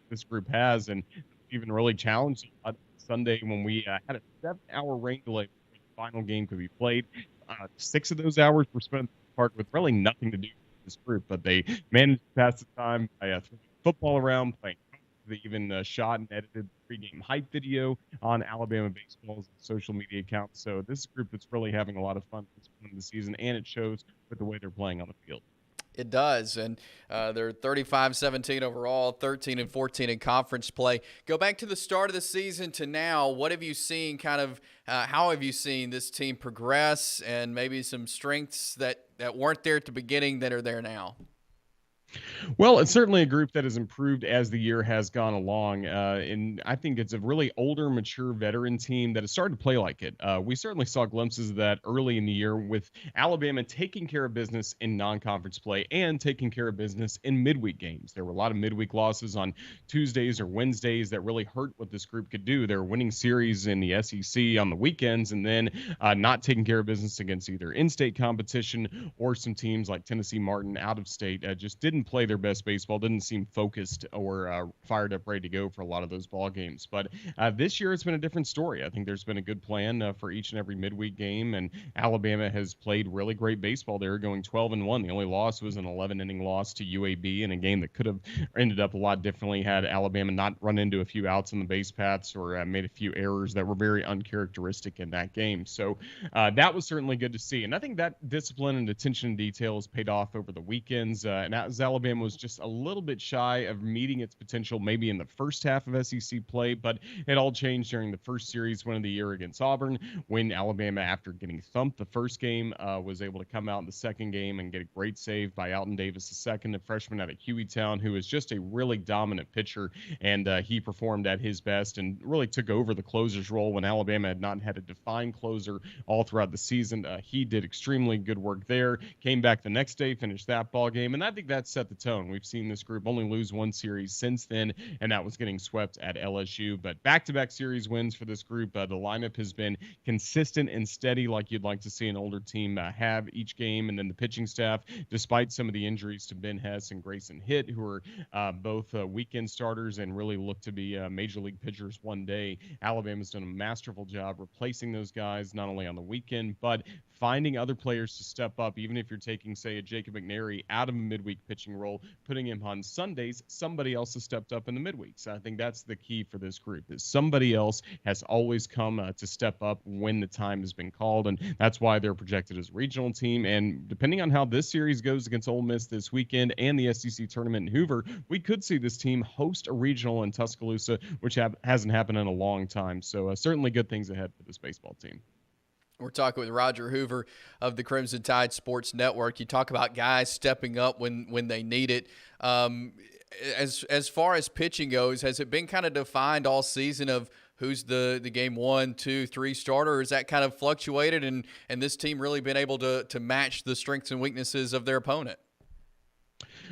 this group has and the even really challenged Sunday when we had a 7-hour rain delay before the final game could be played. 6 of those hours were spent in the park with really nothing to do with this group, but they managed to pass the time by throwing football around, playing. They even shot and edited the pregame hype video on Alabama Baseball's social media account. So this is a group that's really having a lot of fun this point of the season, and it shows with the way they're playing on the field. It does, and they're 35-17 overall, 13-14 in conference play. Go back to the start of the season to now. What have you seen how have you seen this team progress, and maybe some strengths that weren't there at the beginning that are there now? Well, it's certainly a group that has improved as the year has gone along, and I think it's a really older, mature veteran team that has started to play like it. We certainly saw glimpses of that early in the year with Alabama taking care of business in non-conference play and taking care of business in midweek games. There were a lot of midweek losses on Tuesdays or Wednesdays that really hurt what this group could do. They were winning series in the SEC on the weekends and then not taking care of business against either in-state competition or some teams like Tennessee Martin out of state. Just didn't play their best baseball, didn't seem focused or fired up, ready to go for a lot of those ball games. But this year it's been a different story. I think there's been a good plan for each and every midweek game, and Alabama has played really great baseball. They're going 12-1. The only loss was an 11-inning loss to UAB in a game that could have ended up a lot differently had Alabama not run into a few outs on the base paths or made a few errors that were very uncharacteristic in that game. So that was certainly good to see. And I think that discipline and attention to detail has paid off over the weekends. And as Alabama was just a little bit shy of meeting its potential maybe in the first half of SEC play, but it all changed during the first series win of the year against Auburn when Alabama, after getting thumped the first game, was able to come out in the second game and get a great save by Alton Davis II, a freshman out of Hueytown, who is just a really dominant pitcher, and he performed at his best and really took over the closer's role when Alabama had not had a defined closer all throughout the season. He did extremely good work there, came back the next day, finished that ball game, and I think that set the tone. We've seen this group only lose one series since then, and that was getting swept at LSU. But back-to-back series wins for this group. The lineup has been consistent and steady like you'd like to see an older team have each game. And then the pitching staff, despite some of the injuries to Ben Hess and Grayson Hitt, who are both weekend starters and really look to be major league pitchers one day, Alabama's done a masterful job replacing those guys, not only on the weekend, but finding other players to step up, even if you're taking, say, a Jacob McNary out of a midweek pitching role, putting him on Sundays, somebody else has stepped up in the midweeks. I think that's the key for this group, is somebody else has always come to step up when the time has been called, and that's why they're projected as a regional team. And depending on how this series goes against Ole Miss this weekend and the SEC tournament in Hoover, we could see this team host a regional in Tuscaloosa, which hasn't happened in a long time. So certainly good things ahead for this baseball team. We're talking with Roger Hoover of the Crimson Tide Sports Network. You talk about guys stepping up when they need it. As far as pitching goes, has it been kind of defined all season of who's the game 1, 2, 3 starter, or has that kind of fluctuated and this team really been able to match the strengths and weaknesses of their opponent?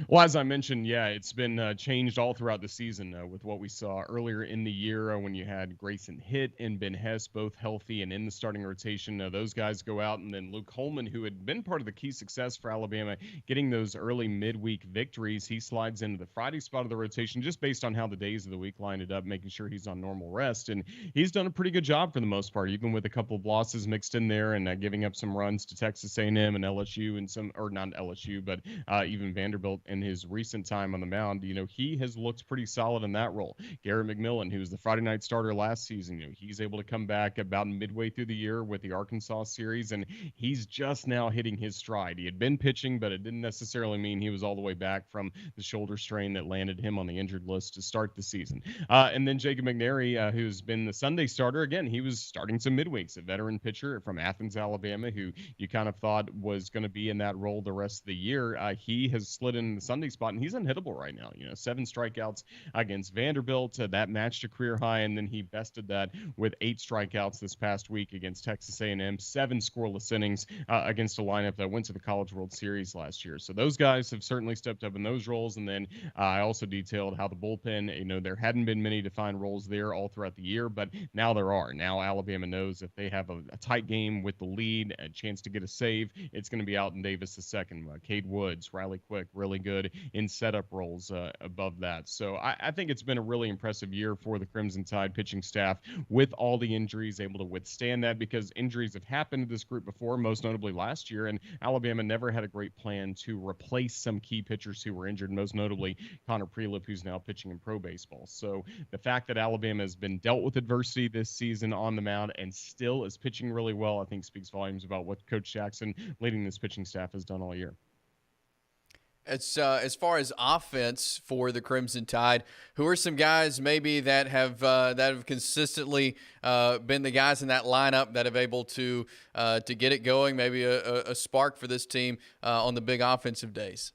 Well, as I mentioned, yeah, it's been changed all throughout the season with what we saw earlier in the year when you had Grayson Hitt and Ben Hess both healthy and in the starting rotation. Those guys go out, and then Luke Holman, who had been part of the key success for Alabama, getting those early midweek victories, he slides into the Friday spot of the rotation just based on how the days of the week lined it up, making sure he's on normal rest. And he's done a pretty good job for the most part, even with a couple of losses mixed in there and giving up some runs to Texas A&M and LSU and some, or not LSU, but even Vanderbilt in his recent time on the mound. You know, he has looked pretty solid in that role. Garrett McMillan, who was the Friday night starter last season, you know, he's able to come back about midway through the year with the Arkansas series, and he's just now hitting his stride. He had been pitching, but it didn't necessarily mean he was all the way back from the shoulder strain that landed him on the injured list to start the season. And then Jacob McNary, who's been the Sunday starter, again, he was starting some midweeks, a veteran pitcher from Athens, Alabama, who you kind of thought was going to be in that role the rest of the year. He has slid in the Sunday spot, and he's unhittable right now. You know, 7 strikeouts against Vanderbilt, that matched a career high, and then he bested that with 8 strikeouts this past week against Texas A&M, 7 scoreless innings against a lineup that went to the College World Series last year. So those guys have certainly stepped up in those roles. And then I also detailed how the bullpen, you know, there hadn't been many defined roles there all throughout the year, but now there are. Now Alabama knows if they have a tight game with the lead, a chance to get a save, it's going to be Alton Davis II, Cade Woods, Riley Quick, really good in setup roles above that. So I think it's been a really impressive year for the Crimson Tide pitching staff with all the injuries, able to withstand that because injuries have happened to this group before, most notably last year, and Alabama never had a great plan to replace some key pitchers who were injured, most notably Connor Prelip, who's now pitching in pro baseball. So the fact that Alabama has been dealt with adversity this season on the mound and still is pitching really well, I think speaks volumes about what Coach Jackson leading this pitching staff has done all year. As far as offense for the Crimson Tide, who are some guys maybe that have consistently been the guys in that lineup that have able to get it going, maybe a spark for this team on the big offensive days?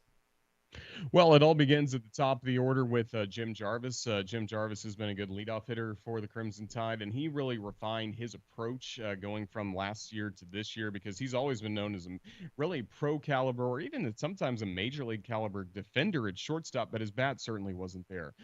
Well, it all begins at the top of the order with Jim Jarvis. Jim Jarvis has been a good leadoff hitter for the Crimson Tide, and he really refined his approach going from last year to this year because he's always been known as a really pro caliber or even sometimes a major league caliber defender at shortstop, but his bat certainly wasn't there.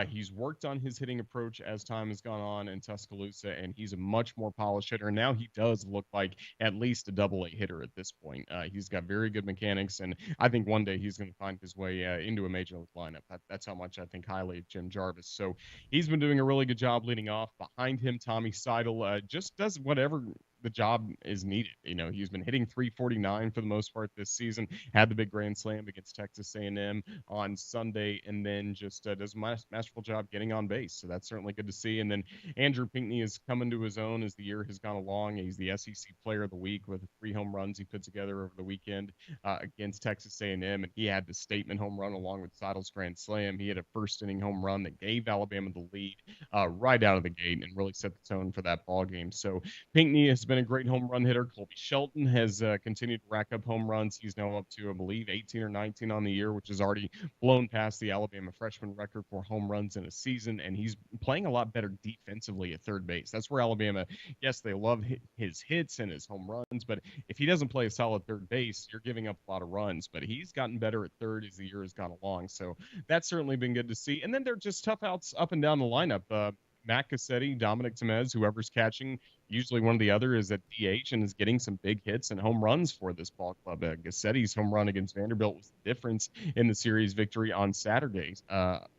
He's worked on his hitting approach as time has gone on in Tuscaloosa, and he's a much more polished hitter. Now he does look like at least a double-A hitter at this point. He's got very good mechanics, and I think one day he's going to find his way into a major league lineup. That's how much I think highly of Jim Jarvis. So he's been doing a really good job leading off. Behind him, Tommy Seidel just does whatever the job is needed. You know, he's been hitting .349 for the most part this season, had the big grand slam against Texas A&M on Sunday, and then just does a masterful job getting on base. So that's certainly good to see. And then Andrew Pinckney is coming to his own as the year has gone along. He's the SEC Player of the Week with 3 home runs he put together over the weekend against Texas A&M, and he had the statement home run along with Seidel's grand slam. He had a first inning home run that gave Alabama the lead right out of the gate and really set the tone for that ball game. So Pinckney has been a great home run hitter. Colby Shelton has continued to rack up home runs. He's now up to, I believe, 18 or 19 on the year, which has already blown past the Alabama freshman record for home runs in a season, and he's playing a lot better defensively at third base. That's where Alabama, yes, they love his hits and his home runs, but if he doesn't play a solid third base, you're giving up a lot of runs. But he's gotten better at third as the year has gone along, so that's certainly been good to see. And then they're just tough outs up and down the lineup. Matt Cassetti, Dominic Temez, whoever's catching, usually one or the other is at DH and is getting some big hits and home runs for this ball club. Gassetti's home run against Vanderbilt was the difference in the series victory on Saturday,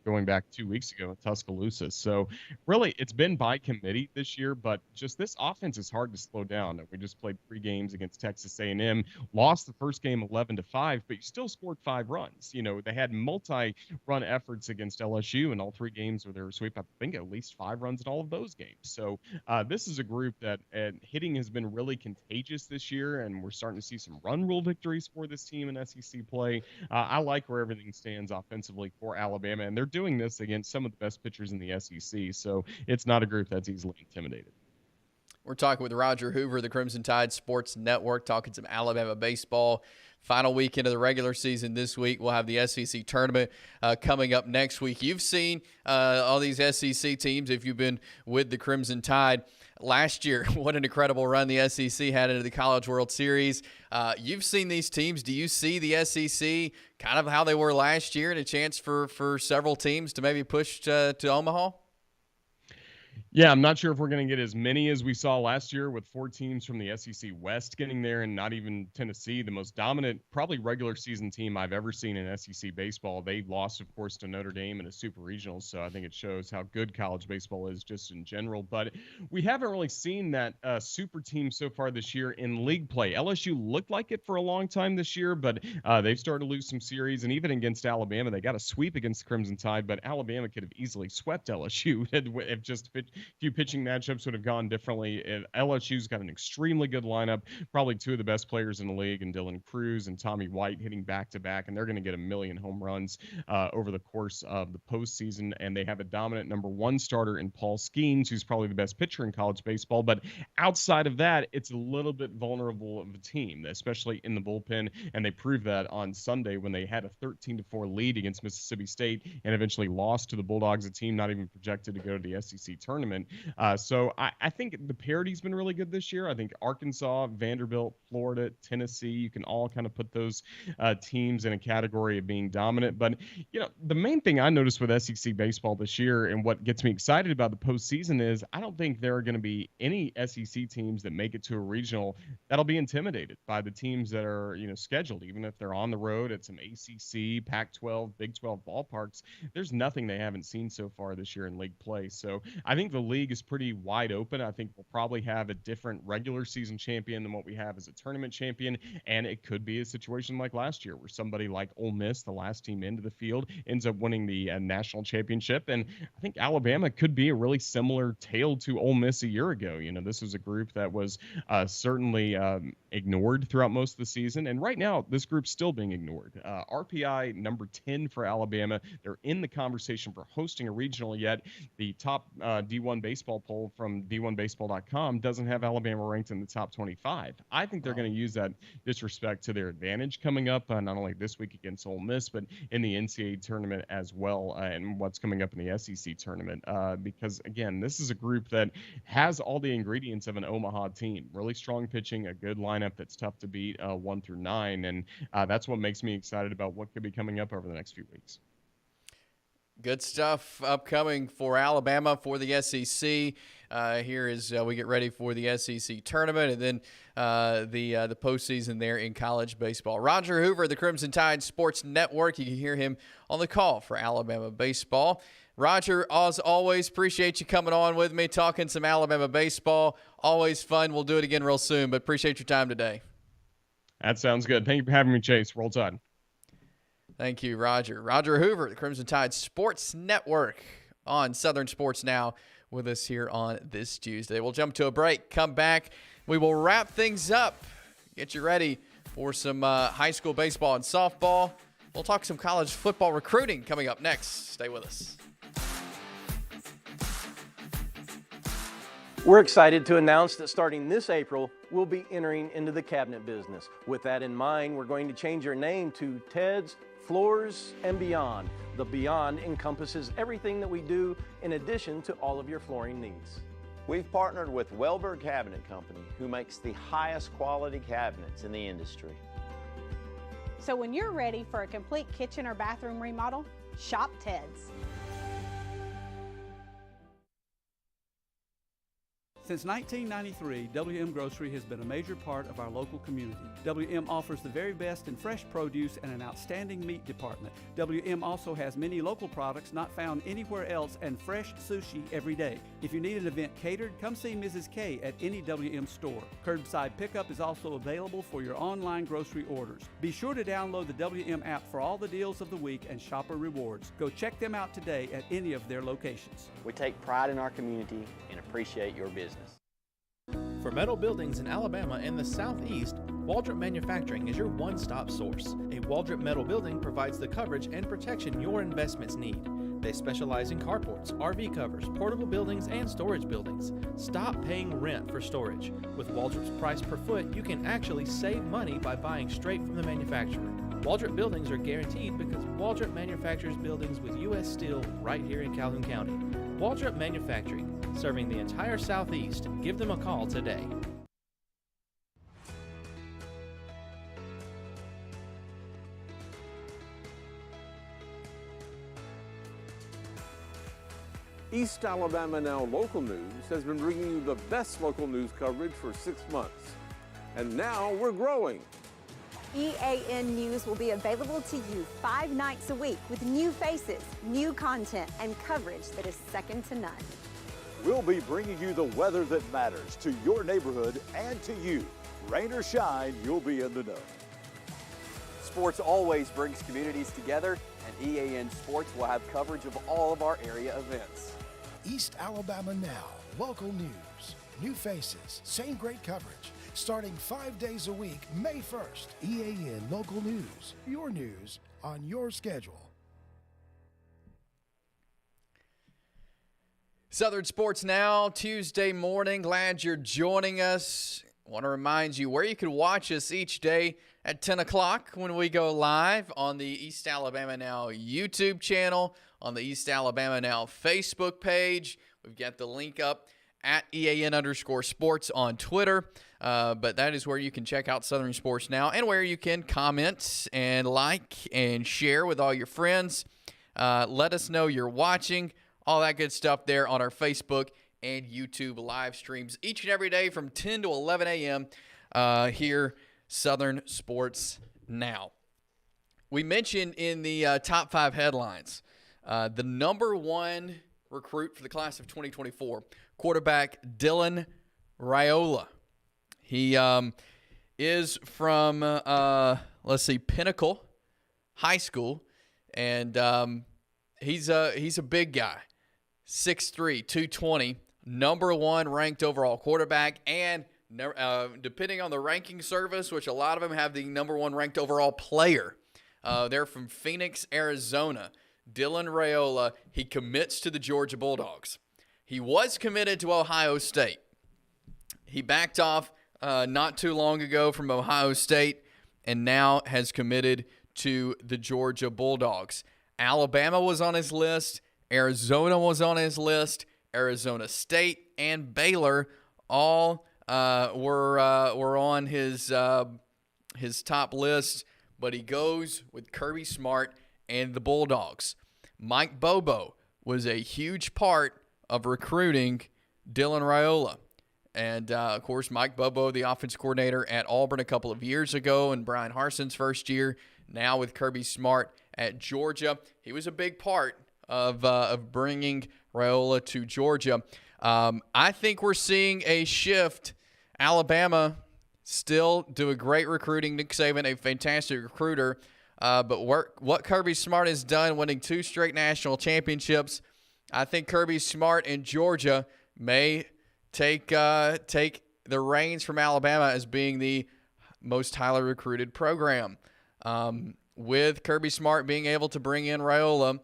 going back 2 weeks ago in Tuscaloosa. So really, it's been by committee this year, but just this offense is hard to slow down. We just played 3 games against Texas A&M, lost the first game 11-5, but you still scored 5 runs. You know, they had multi-run efforts against LSU in all 3 games where they were swept. I think at least 5 runs in all of those games. So this is a group that hitting has been really contagious this year, and we're starting to see some run rule victories for this team in SEC play. I like where everything stands offensively for Alabama, and they're doing this against some of the best pitchers in the SEC, so it's not a group that's easily intimidated. We're talking with Roger Hoover, the Crimson Tide Sports Network, talking some Alabama baseball. Final weekend of the regular season this week. We'll have the SEC tournament coming up next week. You've seen all these SEC teams if you've been with the Crimson Tide. Last year, what an incredible run the SEC had into the College World Series. You've seen these teams. Do you see the SEC kind of how they were last year and a chance for several teams to maybe push to Omaha? Yeah, I'm not sure if we're going to get as many as we saw last year with 4 teams from the SEC West getting there and not even Tennessee, the most dominant, probably regular season team I've ever seen in SEC baseball. They lost, of course, to Notre Dame in a super regional, so I think it shows how good college baseball is just in general. But we haven't really seen that super team so far this year in league play. LSU looked like it for a long time this year, but they've started to lose some series, and even against Alabama, they got a sweep against the Crimson Tide, but Alabama could have easily swept LSU if just few pitching matchups would have gone differently. LSU's got an extremely good lineup, probably 2 of the best players in the league, and Dylan Cruz and Tommy White hitting back-to-back, and they're going to get 1 million home runs over the course of the postseason, and they have a dominant number 1 starter in Paul Skeens, who's probably the best pitcher in college baseball, but outside of that, it's a little bit vulnerable of a team, especially in the bullpen, and they proved that on Sunday when they had a 13-4 lead against Mississippi State and eventually lost to the Bulldogs, a team not even projected to go to the SEC tournament. tournament. So I think the parity's been really good this year. I think Arkansas, Vanderbilt, Florida, Tennessee, you can all kind of put those teams in a category of being dominant. But, the main thing I noticed with SEC baseball this year and what gets me excited about the postseason is I don't think there are going to be any SEC teams that make it to a regional that'll be intimidated by the teams that are, scheduled, even if they're on the road at some ACC, Pac-12, Big 12 ballparks. There's nothing they haven't seen so far this year in league play. So I think the league is pretty wide open. I think we'll probably have a different regular season champion than what we have as a tournament champion. And it could be a situation like last year where somebody like Ole Miss, the last team into the field, ends up winning the national championship. And I think Alabama could be a really similar tale to Ole Miss a year ago. This was a group that was certainly ignored throughout most of the season. And right now, this group's still being ignored. RPI number 10 for Alabama. They're in the conversation for hosting a regional, yet the top D1 baseball poll from D1baseball.com doesn't have Alabama ranked in the top 25. I think they're going to use that disrespect to their advantage coming up, not only this week against Ole Miss, but in the NCAA tournament as well, and what's coming up in the SEC tournament. Because, again, this is a group that has all the ingredients of an Omaha team. Really strong pitching, a good lineup that's tough to beat 1 through 9, and that's what makes me excited about what could be coming up over the next few weeks. Good stuff upcoming for Alabama for the SEC. Here as we get ready for the SEC tournament and then the postseason there in college baseball. Roger Hoover, the Crimson Tide Sports Network. You can hear him on the call for Alabama baseball. Roger, as always, appreciate you coming on with me, talking some Alabama baseball. Always fun. We'll do it again real soon, but appreciate your time today. That sounds good. Thank you for having me, Chase. Roll Tide. Thank you, Roger. Roger Hoover, the Crimson Tide Sports Network on Southern Sports Now with us here on this Tuesday. We'll jump to a break, come back. We will wrap things up, get you ready for some high school baseball and softball. We'll talk some college football recruiting coming up next. Stay with us. We're excited to announce that starting this April, we'll be entering into the cabinet business. With that in mind, we're going to change our name to Ted's Floors and Beyond. The Beyond encompasses everything that we do in addition to all of your flooring needs. We've partnered with Welber Cabinet Company, who makes the highest quality cabinets in the industry. So when you're ready for a complete kitchen or bathroom remodel, shop Ted's. Since 1993, WM Grocery has been a major part of our local community. WM offers the very best in fresh produce and an outstanding meat department. WM also has many local products not found anywhere else and fresh sushi every day. If you need an event catered, come see Mrs. K at any WM store. Curbside pickup is also available for your online grocery orders. Be sure to download the WM app for all the deals of the week and shopper rewards. Go check them out today at any of their locations. We take pride in our community and appreciate your business. For metal buildings in Alabama and the Southeast, Waldrop Manufacturing is your one-stop source. A Waldrop metal building provides the coverage and protection your investments need. They specialize in carports, RV covers, portable buildings, and storage buildings. Stop paying rent for storage. With Waldrop's price per foot, you can actually save money by buying straight from the manufacturer. Waldrop buildings are guaranteed because Waldrop manufactures buildings with U.S. steel right here in Calhoun County. Waldrop Manufacturing, serving the entire Southeast. Give them a call today. East Alabama Now Local News has been bringing you the best local news coverage for 6 months. And now we're growing. EAN News will be available to you 5 nights a week with new faces, new content, and coverage that is second to none. We'll be bringing you the weather that matters to your neighborhood and to you. Rain or shine, you'll be in the know. Sports always brings communities together, and EAN Sports will have coverage of all of our area events. East Alabama Now, local news, new faces, same great coverage. Starting 5 days a week, May 1st. EAN Local News, your news on your schedule. Southern Sports Now, Tuesday morning. Glad you're joining us. I want to remind you where you can watch us each day at 10 o'clock when we go live on the East Alabama Now YouTube channel, on the East Alabama Now Facebook page. We've got the link up at EAN_sports on Twitter. But that is where you can check out Southern Sports Now and where you can comment and like and share with all your friends. Let us know you're watching. All that good stuff there on our Facebook and YouTube live streams each and every day from 10 to 11 a.m. Here, Southern Sports Now. We mentioned in the top 5 headlines, the number 1 recruit for the class of 2024, quarterback Dylan Raiola. He is from, Pinnacle High School, and he's a big guy, 6'3", 220, number 1 ranked overall quarterback, and depending on the ranking service, which a lot of them have the number 1 ranked overall player. They're from Phoenix, Arizona. Dylan Raiola, he commits to the Georgia Bulldogs. He was committed to Ohio State. He backed off not too long ago from Ohio State and now has committed to the Georgia Bulldogs. Alabama was on his list. Arizona was on his list. Arizona State and Baylor all were on his top list, but he goes with Kirby Smart and the Bulldogs. Mike Bobo was a huge part of recruiting Dylan Raiola. And, of course, Mike Bobo, the offense coordinator at Auburn a couple of years ago in Brian Harson's first year, now with Kirby Smart at Georgia. He was a big part of bringing Raiola to Georgia. I think we're seeing a shift. Alabama still do a great recruiting. Nick Saban, a fantastic recruiter. But what Kirby Smart has done, winning 2 straight national championships, I think Kirby Smart and Georgia may take the reins from Alabama as being the most highly recruited program. With Kirby Smart being able to bring in Raiola,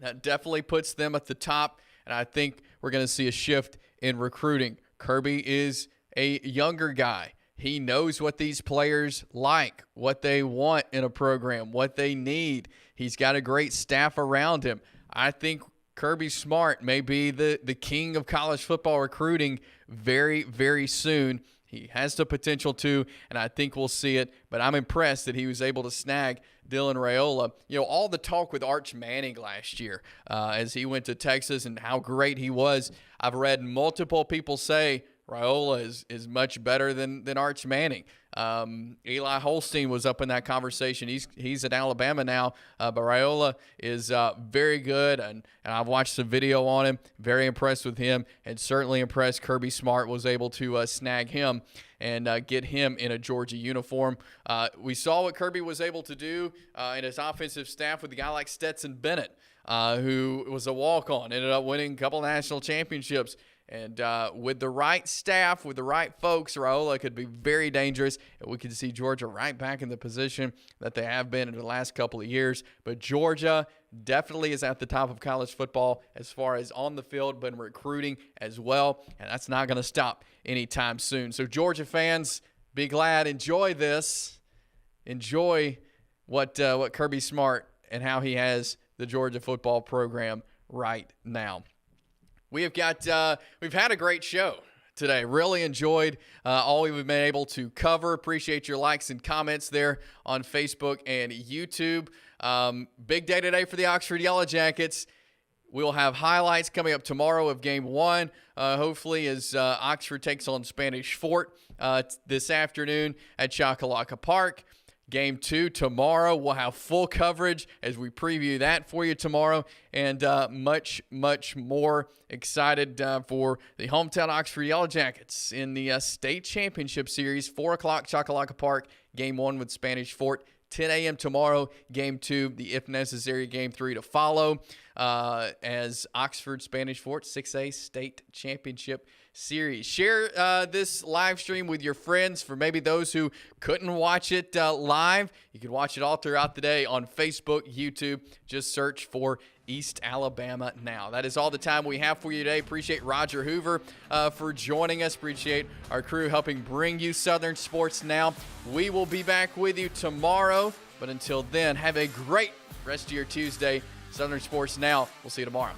that definitely puts them at the top, and I think we're going to see a shift in recruiting. Kirby is a younger guy. He knows what these players like, what they want in a program, what they need. He's got a great staff around him. I think Kirby Smart may be the king of college football recruiting very, very soon. He has the potential to, and I think we'll see it. But I'm impressed that he was able to snag Dylan Raiola. You know, all the talk with Arch Manning last year as he went to Texas and how great he was. I've read multiple people say Raiola is much better than Arch Manning. Eli Holstein was up in that conversation. He's at Alabama now, but Raiola is very good, and I've watched some video on him. Very impressed with him, and certainly impressed Kirby Smart was able to snag him and get him in a Georgia uniform. We saw what Kirby was able to do in his offensive staff with a guy like Stetson Bennett, who was a walk-on, ended up winning a couple national championships. And with the right staff, with the right folks, Raiola could be very dangerous. And we could see Georgia right back in the position that they have been in the last couple of years. But Georgia definitely is at the top of college football as far as on the field, but in recruiting as well. And that's not going to stop anytime soon. So Georgia fans, be glad. Enjoy this. Enjoy what Kirby Smart and how he has the Georgia football program right now. We've had a great show today. Really enjoyed all we've been able to cover. Appreciate your likes and comments there on Facebook and YouTube. Big day today for the Oxford Yellow Jackets. We'll have highlights coming up tomorrow of Game 1, hopefully as Oxford takes on Spanish Fort this afternoon at Choccolocca Park. Game 2 tomorrow. We'll have full coverage as we preview that for you tomorrow, and much, much more excited for the hometown Oxford Yellow Jackets in the state championship series. 4 o'clock, Choccolocca Park. Game 1 with Spanish Fort. 10 a.m. tomorrow. Game 2, the if necessary Game 3 to follow as Oxford Spanish Fort 6A state championship series. Share this live stream with your friends. For maybe those who couldn't watch it live, you can watch it all throughout the day on Facebook, YouTube. Just search for East Alabama Now. That is all the time we have for you today. Appreciate Roger Hoover for joining us. Appreciate our crew helping bring you Southern Sports Now. We will be back with you tomorrow, but until then, have a great rest of your Tuesday. Southern Sports Now. We'll see you tomorrow.